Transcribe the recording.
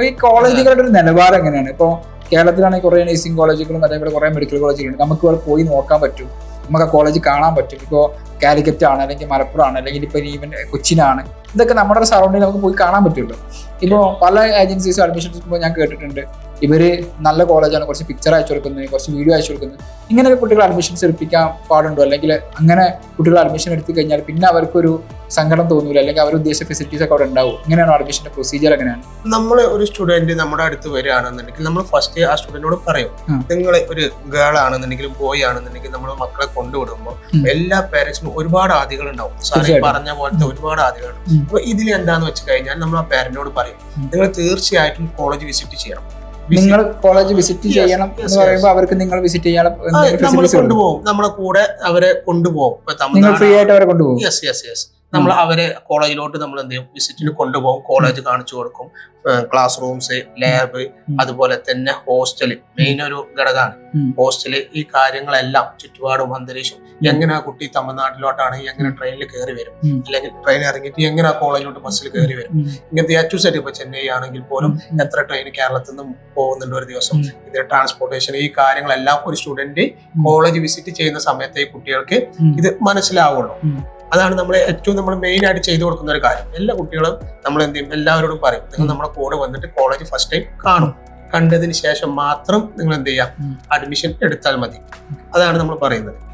ഈ കോളേജുകളുടെ ഒരു നിലവാരം എങ്ങനെയാണ്? ഇപ്പോൾ കേരളത്തിലാണെങ്കിൽ കുറേ നഴ്സിംഗ് കോളേജുകളും അതേപോലെ കുറേ മെഡിക്കൽ കോളേജുകളുണ്ട്. നമുക്ക് ഇവിടെ പോയി നോക്കാൻ പറ്റും, നമുക്ക് ആ കോളേജ് കാണാൻ പറ്റും. ഇപ്പോൾ കാലിക്കറ്റ് ആണ്, അല്ലെങ്കിൽ മലപ്പുറം ആണ്, അല്ലെങ്കിൽ ഇപ്പോൾ ഈവൻ കൊച്ചിനാണ്, ഇതൊക്കെ നമ്മുടെ സറൗണ്ടിൽ നമുക്ക് പോയി കാണാൻ പറ്റുമല്ലോ. ഇപ്പോൾ പല ഏജൻസീസും അഡ്മിഷൻസ് ഇപ്പോൾ ഞാൻ കേട്ടിട്ടുണ്ട്, ഇവര് നല്ല കോളേജാണ്, കുറച്ച് പിക്ചർ അയച്ചു കൊടുക്കുന്നത്, കുറച്ച് വീഡിയോ അയച്ചു കൊടുക്കുന്നത്, ഇങ്ങനെയൊക്കെ കുട്ടികൾ അഡ്മിഷൻസ് എടുപ്പിക്കാൻ പാടുണ്ടോ? അല്ലെങ്കിൽ അങ്ങനെ കുട്ടികൾ അഡ്മിഷൻ എടുത്തു കഴിഞ്ഞാൽ പിന്നെ അവർക്കൊരു സങ്കടം തോന്നൂല, അല്ലെങ്കിൽ അവർ ഉദ്ദേശിച്ച ഫെസിലിറ്റീസ് ഒക്കെ അവിടെ ഉണ്ടാവും? എങ്ങനെയാണ് അഡ്മിഷന്റെ പ്രൊസീജിയർ? എങ്ങനെയാണ്? നമ്മൾ ഒരു സ്റ്റുഡന്റ് നമ്മുടെ അടുത്ത് വരികയാണെന്നുണ്ടെങ്കിൽ നമ്മൾ ഫസ്റ്റ് ആ സ്റ്റുഡന്റിനോട് പറയും, നിങ്ങൾ ഒരു ഗേൾ ആണെന്നുണ്ടെങ്കിലും ബോയ് ആണെന്നുണ്ടെങ്കിൽ നമ്മൾ മക്കളെ കൊണ്ടുവിടുമ്പോൾ എല്ലാ പേരൻസിനും ഒരുപാട് ആദികൾ ഉണ്ടാവും. സാറി പറഞ്ഞ പോലത്തെ ഒരുപാട് ആദികളുണ്ട്. അപ്പൊ ഇതിൽ എന്താന്ന് വെച്ച് കഴിഞ്ഞാൽ നമ്മൾ ആ പേരന്റിനോട് പറയും, നിങ്ങൾ തീർച്ചയായിട്ടും കോളേജ് വിസിറ്റ് ചെയ്യണം. നിങ്ങൾ കോളേജ് വിസിറ്റ് ചെയ്യണം എന്ന് പറയുമ്പോൾ അവർക്ക് നിങ്ങൾ വിസിറ്റ് ചെയ്യാൻ നമ്മൾ കൊണ്ടുപോകും, നമ്മളെ കൂടെ അവരെ കൊണ്ടുപോകും. ഫ്രീ ആയിട്ട് അവരെ കൊണ്ടുപോകും. നമ്മൾ അവരെ കോളേജിലോട്ട് നമ്മൾ എന്ത് ചെയ്യും, വിസിറ്റിന് കൊണ്ടുപോകും, കോളേജ് കാണിച്ചു കൊടുക്കും, ക്ലാസ് റൂംസ്, ലാബ്, അതുപോലെ തന്നെ ഹോസ്റ്റല് മെയിൻ ഒരു ഘടകമാണ്. ഹോസ്റ്റല്, ഈ കാര്യങ്ങളെല്ലാം, ചുറ്റുപാടും അന്തരീക്ഷം, എങ്ങനെ ആ കുട്ടി തമിഴ്നാട്ടിലോട്ടാണ് എങ്ങനെ ട്രെയിനിൽ കയറി വരും, അല്ലെങ്കിൽ ട്രെയിൻ ഇറങ്ങിയിട്ട് എങ്ങനെ ആ കോളേജിലോട്ട് ബസ്സിൽ കയറി വരും, ഇങ്ങനത്തെ ഏറ്റവും സെറ്റ്. ഇപ്പൊ ചെന്നൈ ആണെങ്കിൽ പോലും എത്ര ട്രെയിൻ കേരളത്തിൽ നിന്നും പോകുന്നുണ്ട് ഒരു ദിവസം, ഇതിന്റെ ട്രാൻസ്പോർട്ടേഷൻ, ഈ കാര്യങ്ങളെല്ലാം ഒരു സ്റ്റുഡന്റ് കോളേജ് വിസിറ്റ് ചെയ്യുന്ന സമയത്ത് ഈ കുട്ടികൾക്ക് ഇത് മനസ്സിലാവുള്ളൂ. അതാണ് നമ്മൾ ഏറ്റവും മെയിൻ ആയിട്ട് ചെയ്തു കൊടുക്കുന്ന ഒരു കാര്യം. എല്ലാ കുട്ടികളും നമ്മൾ എന്ത് ചെയ്യും, എല്ലാവരോടും പറയും, നിങ്ങൾ നമ്മുടെ കൂടെ വന്നിട്ട് കോളേജ് ഫസ്റ്റ് ടൈം കാണും, കണ്ടതിന് ശേഷം മാത്രം നിങ്ങൾ എന്ത് ചെയ്യാം, അഡ്മിഷൻ എടുത്താൽ മതി. അതാണ് നമ്മൾ പറയുന്നത്.